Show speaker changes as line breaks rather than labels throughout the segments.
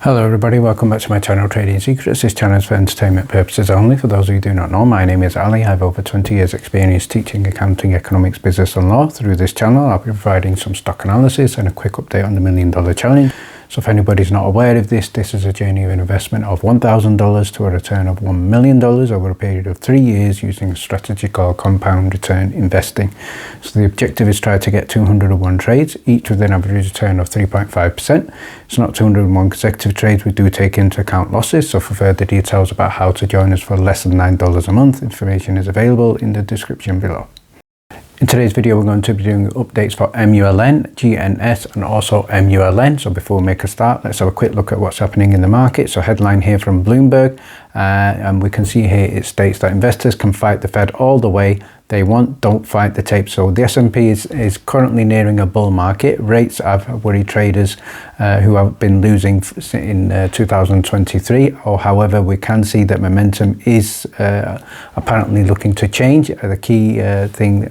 Hello everybody, welcome back to my channel Trading Secrets. This channel is for entertainment purposes only. For those of you who do not know, my name is Ali. I have over 20 years experience teaching accounting, economics, business and law. Through this channel I'll be providing some stock analysis and a quick update on the $1 Million Challenge. So if anybody's not aware of this is a journey of an investment of $1,000 to a return of $1 million over a period of 3 years using a strategy called compound return investing. So the objective is try to get 201 trades, each with an average return of 3.5%. It's not 201 consecutive trades, we do take into account losses. So for further details about how to join us for less than $9 a month, information is available in the description below. In today's video, we're going to be doing updates for MULN, GNS and also MULN. So before we make a start, let's have a quick look at what's happening in the market. So headline here from Bloomberg, and we can see here it states that investors can fight the Fed all the way they want, don't fight the tape. So the S&P is currently nearing a bull market. Rates have worried traders who have been losing in 2023. However, we can see that momentum is apparently looking to change. The key thing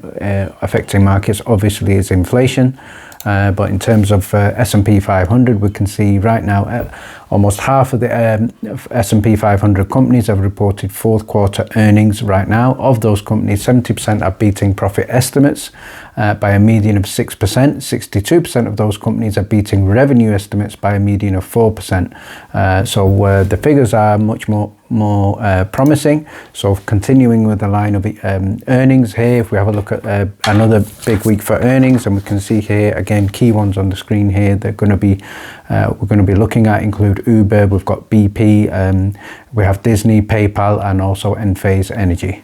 affecting markets obviously is inflation. But in terms of S&P 500, we can see right now almost half of the S&P 500 companies have reported fourth quarter earnings right now. Of those companies, 70% are beating profit estimates by a median of 6%. 62% of those companies are beating revenue estimates by a median of 4%. So the figures are much more promising. So continuing with the line of earnings here, if we have a look at another big week for earnings, and we can see here again key ones on the screen here they're going to be we're going to be looking at include Uber, we've got BP, we have Disney, PayPal and also Enphase Energy.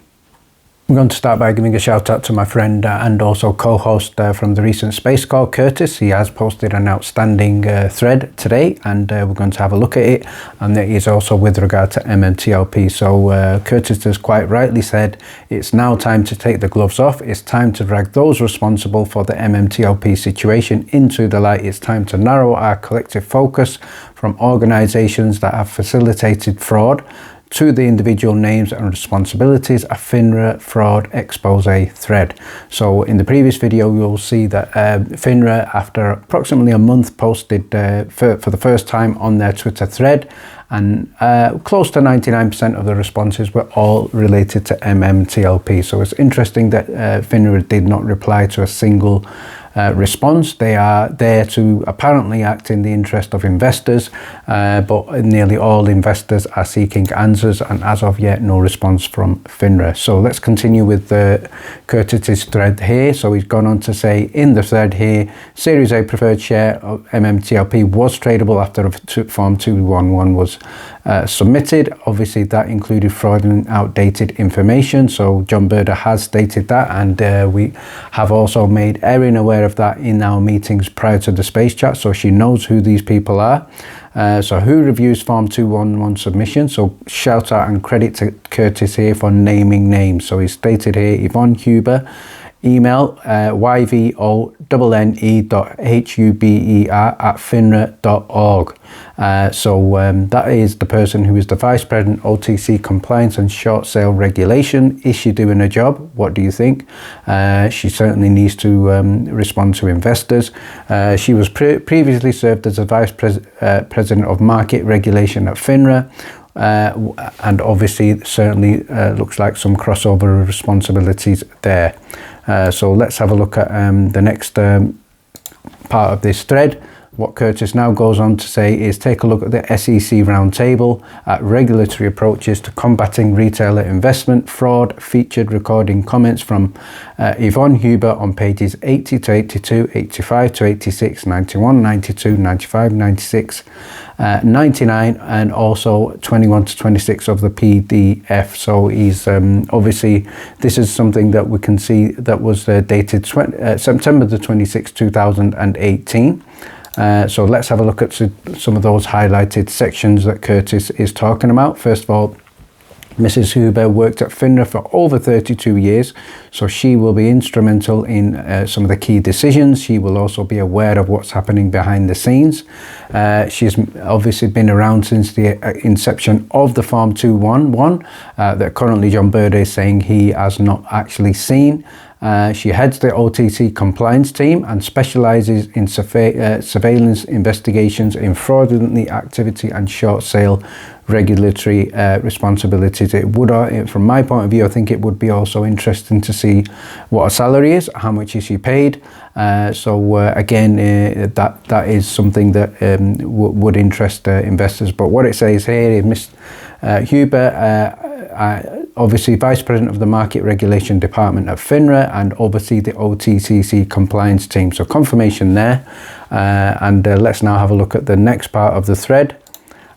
I'm going to start by giving a shout out to my friend and also co-host from the recent space call, Curtis. He has posted an outstanding thread today and we're going to have a look at it, and it is also with regard to MMTLP. So Curtis has quite rightly said it's now time to take the gloves off. It's time to drag those responsible for the MMTLP situation into the light. It's time to narrow our collective focus from organizations that have facilitated fraud to the individual names and responsibilities, a FINRA fraud expose thread. So in the previous video, you'll see that FINRA, after approximately a month, posted for the first time on their Twitter thread, and close to 99% of the responses were all related to MMTLP. So it's interesting that FINRA did not reply to a single response. They are there to apparently act in the interest of investors, but nearly all investors are seeking answers, and as of yet no response from FINRA. So let's continue with Curtis's thread here. So he's gone on to say in the thread here, Series A preferred share of MMTLP was tradable after Form 211 was submitted. Obviously that included fraudulent, outdated information. So John Berder has stated that, and we have also made Erin aware of that in our meetings prior to the space chat, so she knows who these people are. So who reviews Form 211 submission? So shout out and credit to Curtis here for naming names. So he stated here Yvonne Huber, email yvonne.huber@finra.org. So that is the person who is the Vice President OTC Compliance and Short Sale Regulation. Is she doing her job? What do you think? She certainly needs to respond to investors. She was previously served as a Vice President of Market Regulation at FINRA. And obviously certainly looks like some crossover responsibilities there. So let's have a look at the next part of this thread. What Curtis now goes on to say is take a look at the SEC roundtable at regulatory approaches to combating retailer investment fraud, featured recording comments from Yvonne Huber on pages 80 to 82, 85 to 86, 91, 92, 95, 96, 99 and also 21 to 26 of the PDF. So he's obviously, this is something that we can see that was dated September the 26th, 2018. So let's have a look at some of those highlighted sections that Curtis is talking about. First of all, Mrs. Huber worked at FINRA for over 32 years, so she will be instrumental in some of the key decisions. She will also be aware of what's happening behind the scenes. She's obviously been around since the inception of the Form 211 that currently John Berder is saying he has not actually seen. She heads the OTC compliance team and specialises in surveillance investigations in fraudulent activity and short sale regulatory responsibilities. It would, from my point of view, I think it would be also interesting to see what her salary is, how much is she paid. Again, that is something that would interest investors. But what it says here is Ms. Huber, obviously Vice President of the Market Regulation Department at FINRA and oversee the OTCC compliance team. So confirmation there. Let's now have a look at the next part of the thread.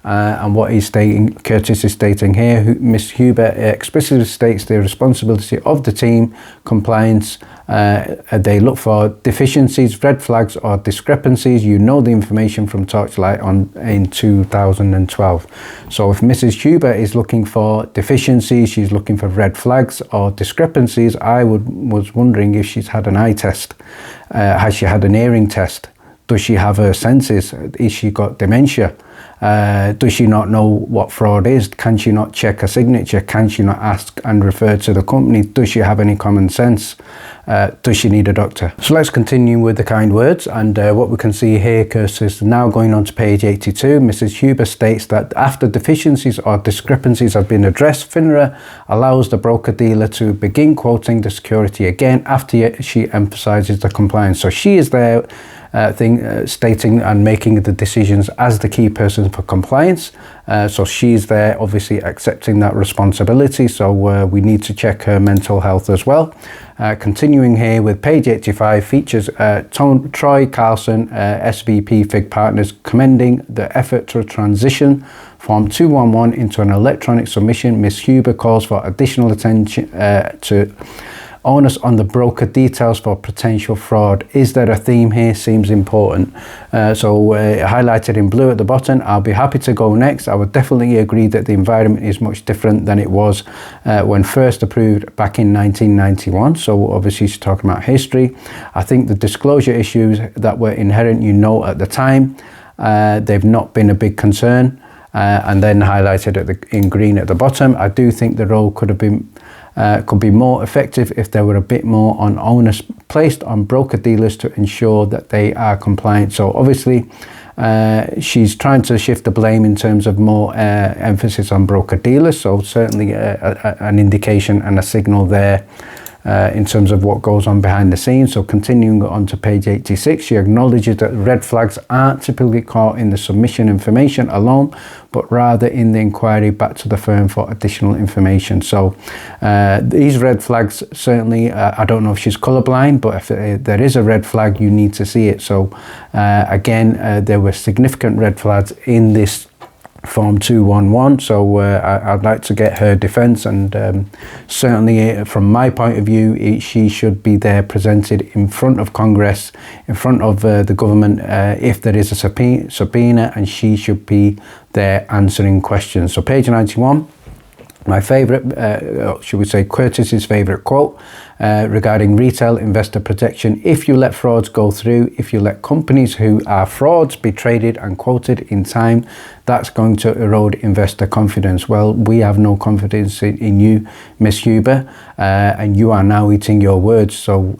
And what he's stating, Curtis is stating here, Ms. Huber explicitly states the responsibility of the team compliance. They look for deficiencies, red flags or discrepancies. You know the information from Torchlight in 2012. So if Mrs. Huber is looking for deficiencies, she's looking for red flags or discrepancies, I was wondering if she's had an eye test. Has she had an hearing test? Does she have her senses? Is she got dementia? Does she not know what fraud is? Can she not check a signature? Can she not ask and refer to the company? Does she have any common sense? Does she need a doctor? So let's continue with the kind words, and what we can see here, Curtis, is now going on to page 82. Mrs. Huber states that after deficiencies or discrepancies have been addressed, FINRA allows the broker-dealer to begin quoting the security again after she emphasises the compliance. So she is there stating and making the decisions as the key person for compliance. So she's there obviously accepting that responsibility. So we need to check her mental health as well. Continuing here with page 85 features Troy Carlson, SVP FIG Partners, commending the effort to transition Form 211 into an electronic submission. Ms. Huber calls for additional attention to onus on the broker details for potential fraud. Is there a theme here? Seems important. Highlighted in blue at the bottom. I'll be happy to go next. I would definitely agree that the environment is much different than it was when first approved back in 1991. So obviously she's talking about history. I think the disclosure issues that were inherent, at the time, they've not been a big concern. And then highlighted in green at the bottom. I do think the role could be more effective if there were a bit more on onus placed on broker dealers to ensure that they are compliant. So obviously she's trying to shift the blame in terms of more emphasis on broker dealers. So certainly an indication and a signal there in terms of what goes on behind the scenes. So continuing on to page 86, she acknowledges that red flags aren't typically caught in the submission information alone, but rather in the inquiry back to the firm for additional information. So these red flags, certainly, I don't know if she's colorblind, but if there is a red flag, you need to see it. So again, there were significant red flags in this Form 211, so I'd like to get her defence, and certainly from my point of view, she should be there presented in front of Congress, in front of the government, if there is a subpoena, and she should be there answering questions. So page 91, my favourite, should we say Curtis's favourite quote regarding retail investor protection: if you let frauds go through, if you let companies who are frauds be traded and quoted in time, that's going to erode investor confidence. Well, we have no confidence in you, Miss Huber, and you are now eating your words. So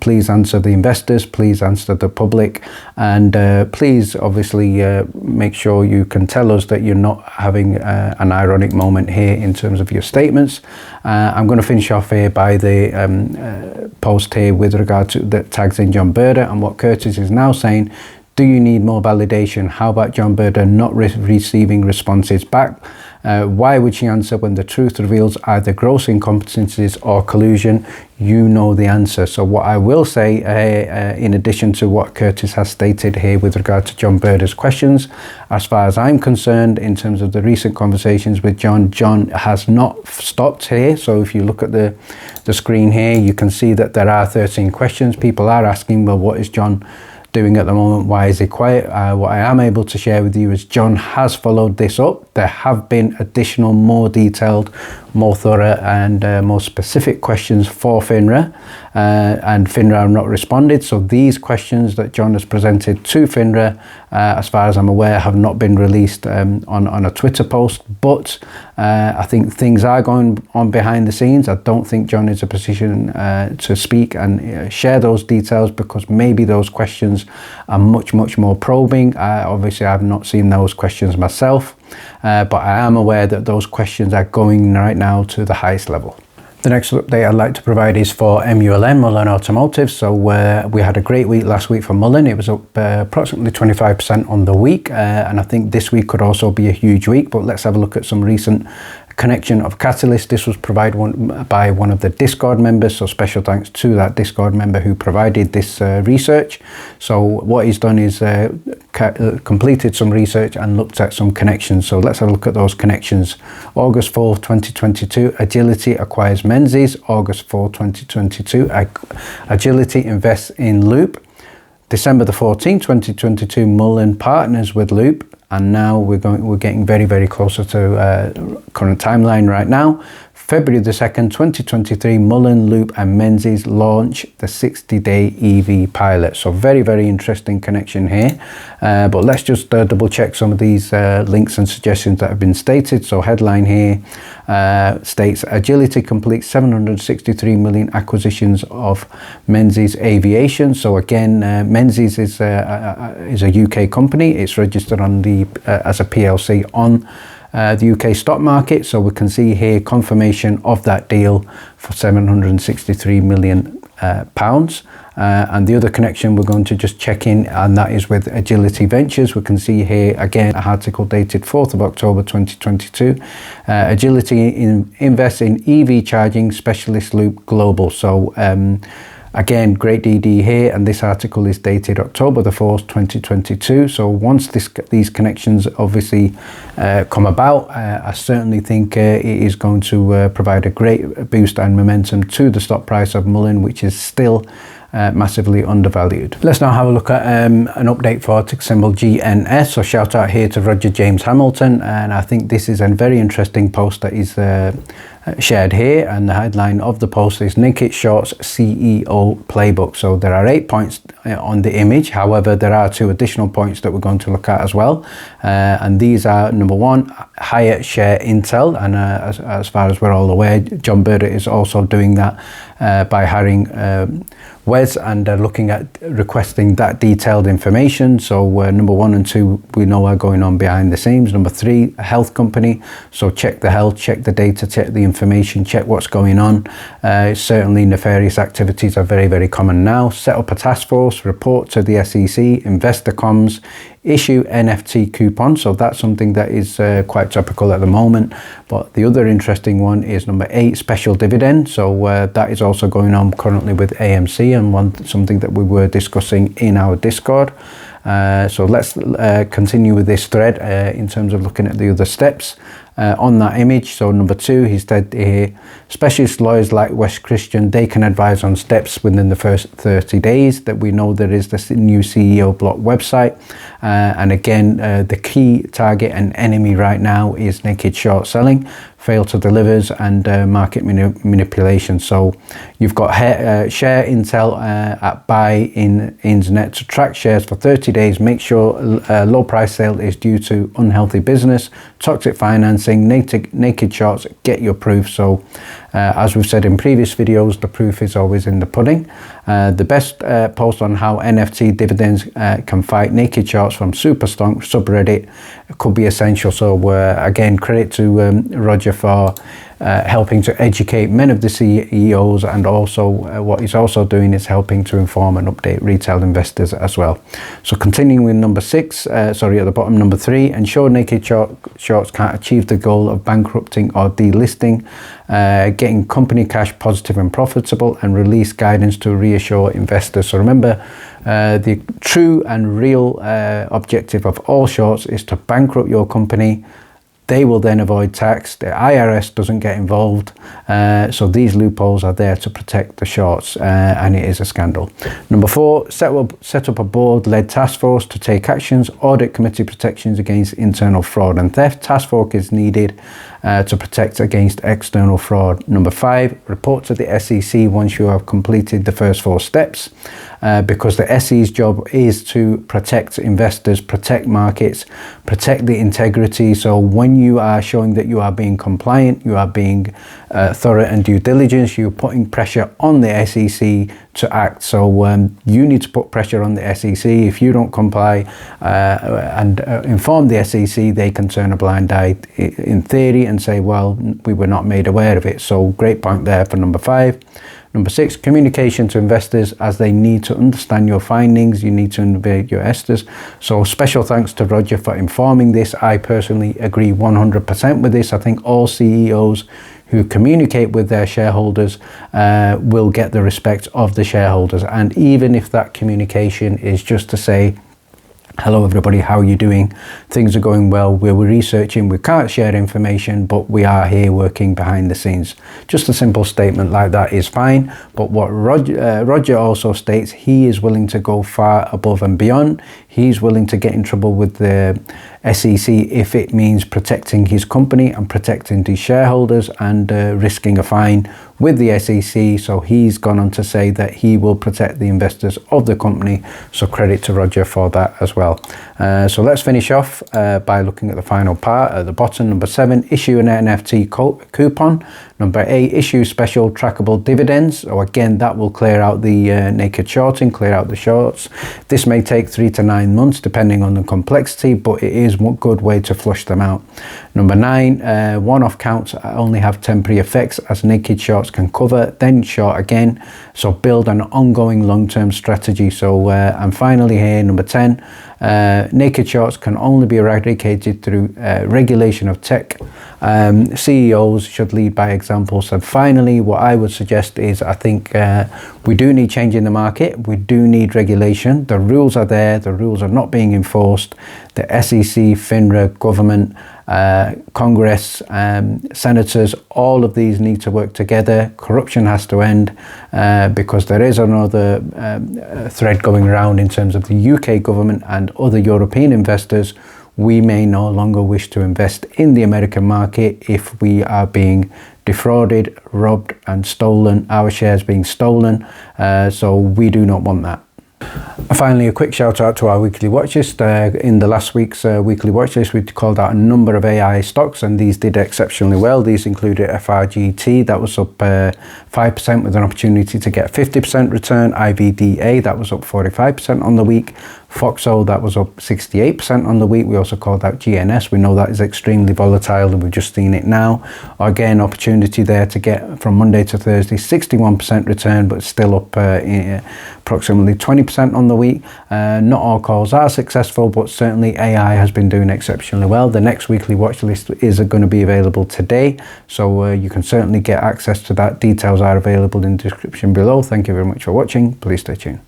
please answer the investors, please answer the public, and please obviously make sure you can tell us that you're not having an ironic moment here in terms of your statements. I'm going to finish off here by the post here with regard to that tags in John Berder, and what Curtis is now saying: do you need more validation? How about John Berder not receiving responses back? Why would she answer when the truth reveals either gross incompetencies or collusion? You know the answer. So what I will say, in addition to what Curtis has stated here with regard to John Berder's questions, as far as I'm concerned, in terms of the recent conversations with John has not stopped here. So if you look at the screen here, you can see that there are 13 questions. People are asking, well, what is John doing at the moment? Why is he quiet? What I am able to share with you is John has followed this up. There have been additional, more detailed, more thorough and more specific questions for FINRA. and FINRA have not responded. So these questions that John has presented to FINRA, as far as I'm aware, have not been released on a Twitter post, but I think things are going on behind the scenes. I don't think John is in a position to speak and share those details, because maybe those questions are much more probing. Obviously I've not seen those questions myself, but I am aware that those questions are going right now to the highest level. The next update I'd like to provide is for MULN, Mullen Automotive. So we had a great week last week for Mullen. It was up approximately 25% on the week, and I think this week could also be a huge week. But let's have a look at some recent connection of catalyst. This was provided by one of the Discord members, so special thanks to that Discord member who provided this research. So what he's done is completed some research and looked at some connections. So let's have a look at those connections. August 4th 2022, Agility acquires Menzies. August 4th 2022, Agility invests in Loop. December the 14th 2022, Mullen partners with Loop. And now we're getting very closer to current timeline right now. February the 2nd 2023, Mullen, Loop and Menzies launch the 60-day EV pilot. So very interesting connection here, but let's just double check some of these links and suggestions that have been stated. So headline here states Agility completes 763 million acquisitions of Menzies Aviation. So again, Menzies is a UK company. It's registered on the as a PLC on the UK stock market. So we can see here confirmation of that deal for 763 million pounds. And the other connection we're going to just check in, and that is with Agility Ventures. We can see here again an article dated 4th of October 2022. Agility invests in EV charging specialist Loop Global. So again, great DD here, and this article is dated October the 4th 2022. So once these connections obviously come about, I certainly think it is going to provide a great boost and momentum to the stock price of Mullen, which is still massively undervalued. Let's now have a look at an update for ticker symbol GNS. So shout out here to Roger James Hamilton, and I think this is a very interesting post that is shared here, and the headline of the post is Naked Shorts CEO Playbook. So there are 8 points on the image. However, there are 2 additional points that we're going to look at as well, and these are: number 1, higher share Intel, and as far as we're all aware, John Burder is also doing that by hiring Wes and looking at requesting that detailed information. So number 1 and 2 we know are going on behind the scenes. Number 3, a health company. So check the health, check the data, check the information, check what's going on. Certainly nefarious activities are very common now. Set up a task force, report to the SEC, investor comms, issue NFT coupon. So that's something that is quite topical at the moment. But the other interesting one is number 8, special dividend. So that is also going on currently with AMC, and something that we were discussing in our Discord. So let's continue with this thread in terms of looking at the other steps on that image. So number 2, he said here, specialist lawyers like West Christian, they can advise on steps within the first 30 days. That we know there is this new CEO block website, and again the key target and enemy right now is naked short selling, fail to delivers, and market manipulation. So you've got share Intel at buy in Internet to track shares for 30 days. Make sure low price sale is due to unhealthy business, toxic financing, naked shorts, get your proof. So as we've said in previous videos, the proof is always in the pudding. The best post on how NFT dividends can fight naked shorts from Superstonk subreddit could be essential. So again, credit to Roger for helping to educate many of the CEOs, and also what he's also doing is helping to inform and update retail investors as well. So continuing with number 6, at the bottom, number 3, ensure naked shorts can't achieve the goal of bankrupting or delisting, getting company cash positive and profitable, and release guidance to reassure investors. So remember, the true and real objective of all shorts is to bankrupt your company They will then avoid tax. The IRS doesn't get involved. So these loopholes are there to protect the shorts, and it is a scandal. Number 4, set up a board-led task force to take actions, audit committee protections against internal fraud and theft. Task force is needed to protect against external fraud. Number 5, report to the SEC once you have completed the first 4 steps, because the SEC's job is to protect investors, protect markets, protect the integrity. So when you are showing that you are being compliant, you are being thorough and due diligence, you're putting pressure on the SEC to act. So you need to put pressure on the SEC. If you don't comply and inform the SEC, they can turn a blind eye in theory and say, well, we were not made aware of it. So great point there for number 5. Number 6, communication to investors, as they need to understand your findings. You need to invade your investors. So special thanks to Roger for informing this. I personally agree 100% with this. I think all CEOs who communicate with their shareholders will get the respect of the shareholders. And even if that communication is just to say, hello everybody, how are you doing? Things are going well. We're researching. We can't share information, but we are here working behind the scenes. Just a simple statement like that is fine. But what Roger also states, he is willing to go far above and beyond. He's willing to get in trouble with the SEC if it means protecting his company and protecting his shareholders and risking a fine with the SEC. So he's gone on to say that he will protect the investors of the company. So credit to Roger for that as well. So let's finish off by looking at the final part at the bottom. Number 7, issue an NFT coupon. Number 8, issue special trackable dividends. So again, that will clear out the naked shorting, clear out the shorts. This may take 3 to 9 months depending on the complexity, but it is one good way to flush them out. Number 9, one-off counts only have temporary effects as naked shorts can cover, then short again. So build an ongoing long-term strategy. So and finally here, number 10, naked shorts can only be eradicated through regulation of tech. CEOs should lead by example. So finally, what I would suggest is, I think we do need change in the market. We do need regulation. The rules are there. The rules are not being enforced. The SEC, FINRA, government, Congress, senators, all of these need to work together. Corruption has to end because there is another thread going around in terms of the UK government and other European investors. We may no longer wish to invest in the American market if we are being defrauded, robbed and stolen, our shares being stolen. So we do not want that. Finally, a quick shout out to our weekly watch list. In the last week's weekly watch list, we called out a number of AI stocks and these did exceptionally well. These included FRGT, that was up 5% with an opportunity to get 50% return. IVDA, that was up 45% on the week. Foxo, that was up 68% on the week. We also called out GNS. We know that is extremely volatile and we've just seen it now. Again, opportunity there to get from Monday to Thursday, 61% return, but still up approximately 20% on the week. Not all calls are successful, but certainly AI has been doing exceptionally well. The next weekly watch list is going to be available today, so you can certainly get access to that. Details are available in the description below. Thank you very much for watching. Please stay tuned.